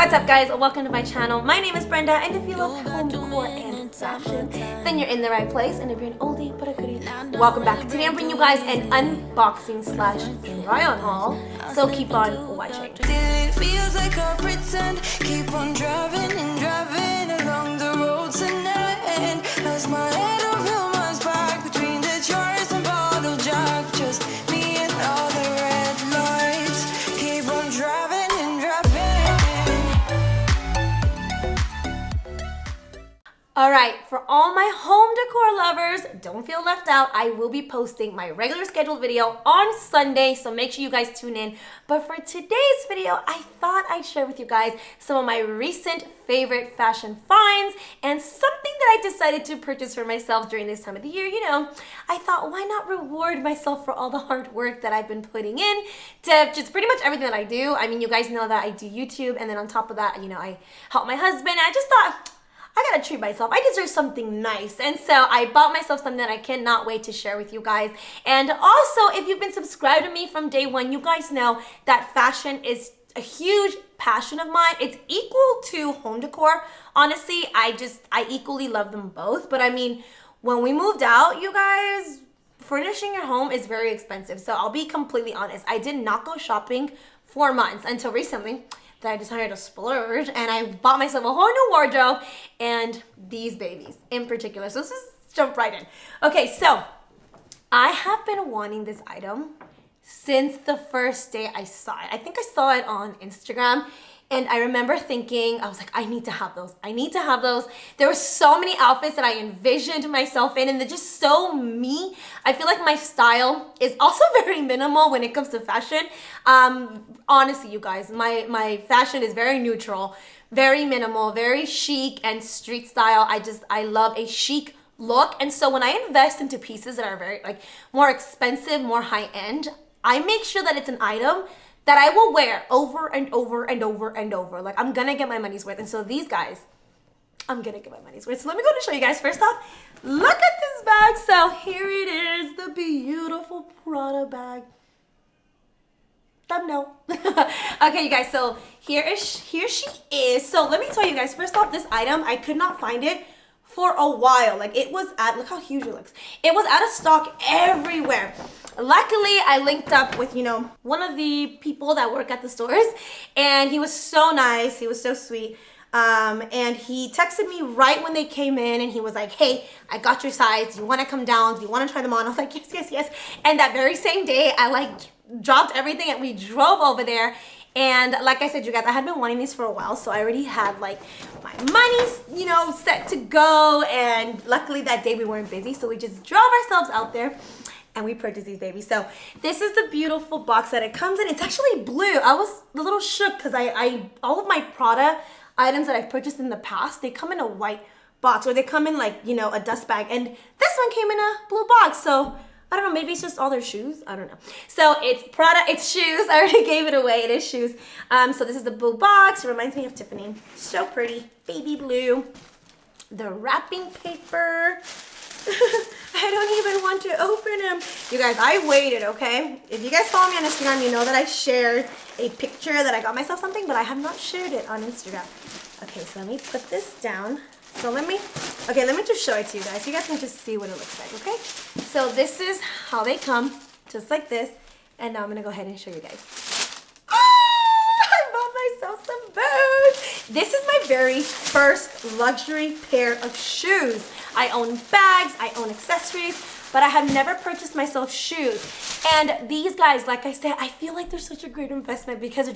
What's up guys, welcome to my channel. My name is Brenda, and if you love home decor and fashion, then you're in the right place. And if you're an oldie but a goodie, welcome back. Today I'm bringing you guys an unboxing slash try on haul, so keep on watching. It feels like I pretend, keep on driving and driving along the road tonight. Lost my head over my back between the jars and bottle jack. Just me and all the red lights. Keep on driving and driving. Alright, for all my home decor lovers, don't feel left out. I will be posting my regular scheduled video on Sunday, so make sure you guys tune in. But for today's video, I thought I'd share with you guys some of my recent favorite fashion finds and something that I decided to purchase for myself during this time of the year. You know, I thought, why not reward myself for all the hard work that I've been putting in to just pretty much everything that I do. I mean, you guys know that I do YouTube, and then on top of that, you know, I help my husband. I just thought, I gotta treat myself. I deserve something nice. And so I bought myself something that I cannot wait to share with you guys. And also, if you've been subscribed to me from day one, you guys know that fashion is a huge passion of mine. It's equal to home decor. Honestly, I equally love them both. But I mean, when we moved out, you guys, furnishing your home is very expensive. So I'll be completely honest. I did not go shopping for months until recently that I decided to splurge, and I bought myself a whole new wardrobe and these babies in particular. So let's just jump right in. Okay, so I have been wanting this item since the first day I saw it. I think I saw it on Instagram, and I remember thinking, I was like, I need to have those. I need to have those. There were so many outfits that I envisioned myself in, and they're just so me. I feel like my style is also very minimal when it comes to fashion. Honestly, you guys, my fashion is very neutral, very minimal, very chic and street style. I love a chic look. And so when I invest into pieces that are very more expensive, more high end, I make sure that it's an item that I will wear over and over and over and over. Like, I'm gonna get my money's worth. And so these guys, I'm gonna get my money's worth. So let me go to show you guys. First off, look at this bag. So here it is, the beautiful Prada bag. Thumbnail. Okay, you guys, so here she is. So let me tell you guys, first off, this item, I could not find it for a while. Like, it was look how huge it looks. It was out of stock everywhere. Luckily, I linked up with, you know, one of the people that work at the stores, and he was so nice. He was so sweet. And he texted me right when they came in, and he was like, hey, I got your size. Do you want to come down? Do you want to try them on? I was like, yes, yes, yes. And that very same day, I dropped everything and we drove over there. And like I said, you guys, I had been wanting these for a while, so I already had my money, you know, set to go. And luckily that day we weren't busy, so we just drove ourselves out there and we purchased these babies. So this is the beautiful box that it comes in. It's actually blue. I was a little shook because all of my Prada items that I've purchased in the past, they come in a white box, or they come in a dust bag. And this one came in a blue box. So I don't know, maybe it's just all their shoes. I don't know. So it's Prada, it's shoes. I already gave it away. It is shoes. So this is the blue box. It reminds me of Tiffany. So pretty, baby blue. The wrapping paper. I don't even want to open them. You guys, I waited, okay? If you guys follow me on Instagram, you know that I shared a picture that I got myself something, but I have not shared it on Instagram. Okay, so let me put this down. So let me just show it to you guys. You guys can just see what it looks like, okay? So this is how they come, just like this. And now I'm gonna go ahead and show you guys. I bought myself some boots. This is my very first luxury pair of shoes. I own bags, I own accessories, but I have never purchased myself shoes. And these guys, like I said, I feel like they're such a great investment because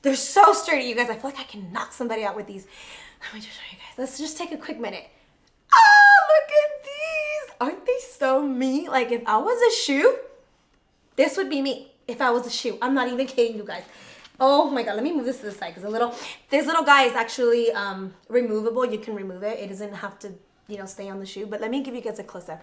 they're so sturdy, you guys. I feel like I can knock somebody out with these. Let me just show you guys. Let's just take a quick minute. Oh, look at these. Aren't they so me? Like, if I was a shoe, this would be me if I was a shoe. I'm not even kidding you guys. Oh my God, let me move this to the side because this little guy is actually removable. You can remove it. It doesn't have to, you know, stay on the shoe. But let me give you guys a close-up.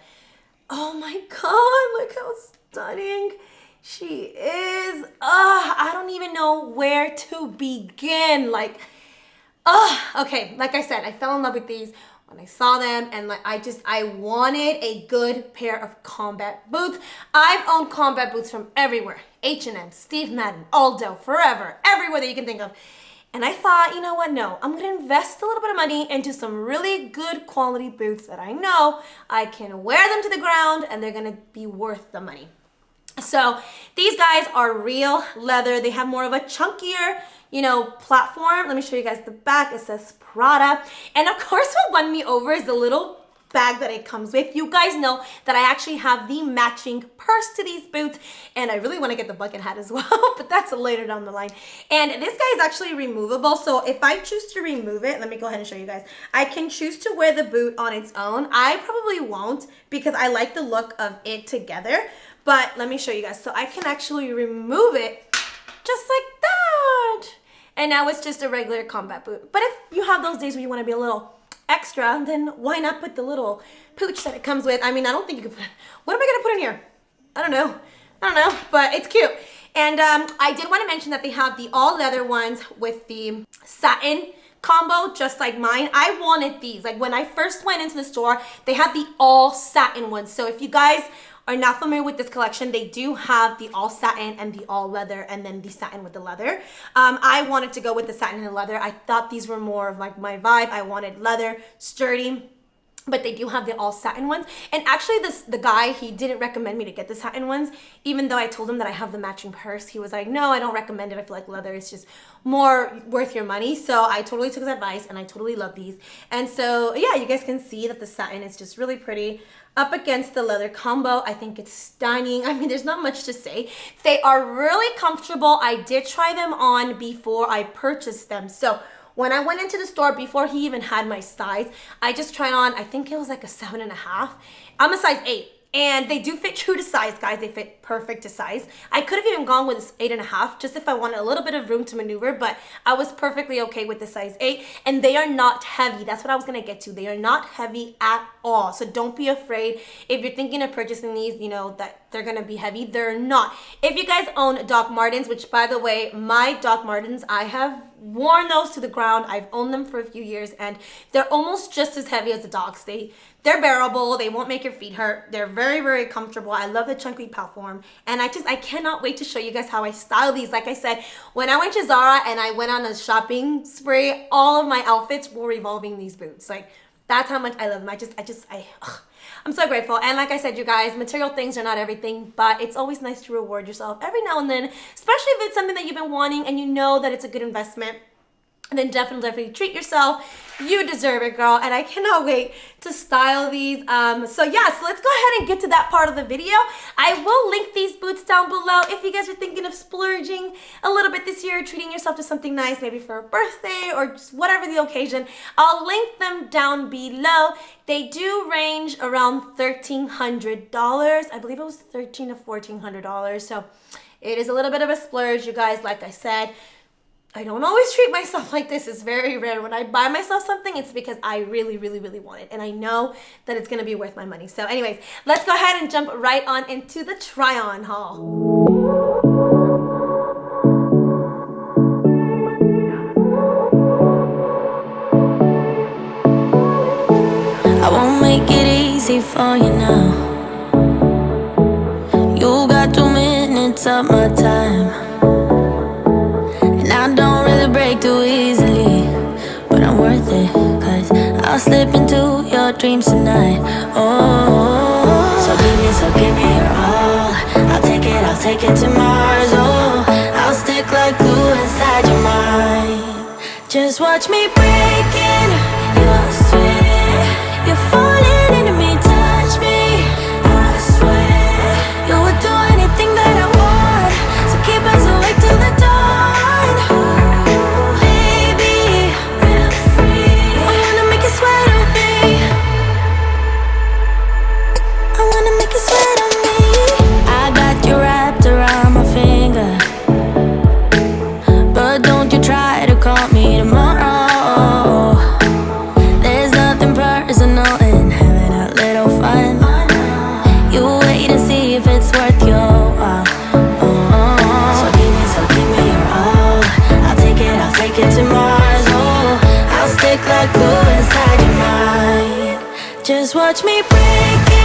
Oh my God, look how stunning she is. I don't even know where to begin. Okay, like I said, I fell in love with these when I saw them, and I wanted a good pair of combat boots. I've owned combat boots from everywhere. H&M, Steve Madden, Aldo, Forever, everywhere that you can think of. And I thought, you know what, no, I'm gonna invest a little bit of money into some really good quality boots that I know I can wear them to the ground and they're gonna be worth the money. So these guys are real leather. They have more of a chunkier, you know, platform. Let me show you guys the back. It says Prada. And of course what won me over is the little bag that it comes with. You guys know that I actually have the matching purse to these boots, and I really want to get the bucket hat as well, but that's later down the line. And this guy is actually removable, so if I choose to remove it, let me go ahead and show you guys. I can choose to wear the boot on its own. I probably won't because I like the look of it together, but let me show you guys. So I can actually remove it just like that, and now it's just a regular combat boot. But if you have those days where you want to be a little extra, then why not put the little pooch that it comes with? I mean, I don't think you could put, what am I gonna put in here? I don't know, but it's cute. And I did want to mention that they have the all leather ones with the satin combo, just like mine. I wanted these. Like when I first went into the store, they had the all satin ones. So if you guys are not familiar with this collection, they do have the all satin and the all leather, and then the satin with the leather. I wanted to go with the satin and the leather. I thought these were more of like my vibe. I wanted leather, sturdy, but they do have the all satin ones. And actually the guy, he didn't recommend me to get the satin ones, even though I told him that I have the matching purse. He was like, no, I don't recommend it. I feel like leather is just more worth your money. So I totally took his advice and I totally love these. And so yeah, you guys can see that the satin is just really pretty up against the leather combo. I think it's stunning. I mean, there's not much to say. They are really comfortable. I did try them on before I purchased them. So when I went into the store, before he even had my size, I just tried on, I think it was like a 7.5. I'm a size 8. And they do fit true to size, guys. They fit perfect to size. I could have even gone with 8.5 just if I wanted a little bit of room to maneuver, but I was perfectly okay with the size 8. And they are not heavy. That's what I was gonna get to. They are not heavy at all. So don't be afraid if you're thinking of purchasing these, you know, that they're gonna be heavy. They're not. If you guys own Doc Martens, which by the way, my Doc Martens, I have worn those to the ground. I've owned them for a few years and they're almost just as heavy as the Docs. They're bearable. They won't make your feet hurt. They're very, very comfortable. I love the chunky platform. And I cannot wait to show you guys how I style these. Like I said, when I went to Zara and I went on a shopping spree, all of my outfits were revolving these boots. Like, that's how much I love them. I'm so grateful. And like I said, you guys, material things are not everything, but it's always nice to reward yourself every now and then, especially if it's something that you've been wanting and you know that it's a good investment. And then definitely treat yourself. You deserve it, girl. And I cannot wait to style these. So yeah, so let's go ahead and get to that part of the video. I will link these boots down below if you guys are thinking of splurging a little bit this year, treating yourself to something nice, maybe for a birthday or just whatever the occasion. I'll link them down below. They do range around $1,300. I believe it was $1,300 to $1,400. So it is a little bit of a splurge, you guys. Like I said, I don't always treat myself like this. It's very rare. When I buy myself something, it's because I really, really, really want it. And I know that it's going to be worth my money. So anyways, let's go ahead and jump right on into the try-on haul. I won't make it easy for you now. You got 2 minutes of my time. I don't really break too easily, but I'm worth it, cause I'll slip into your dreams tonight. Oh, so give me your all. I'll take it to Mars. Oh, I'll stick like glue inside your mind. Just watch me breaking your sweat. You're falling into me, touch me, I swear. You would do anything that I want, so keep us awake till the dawn. Like glue inside your mind. Just watch me break it.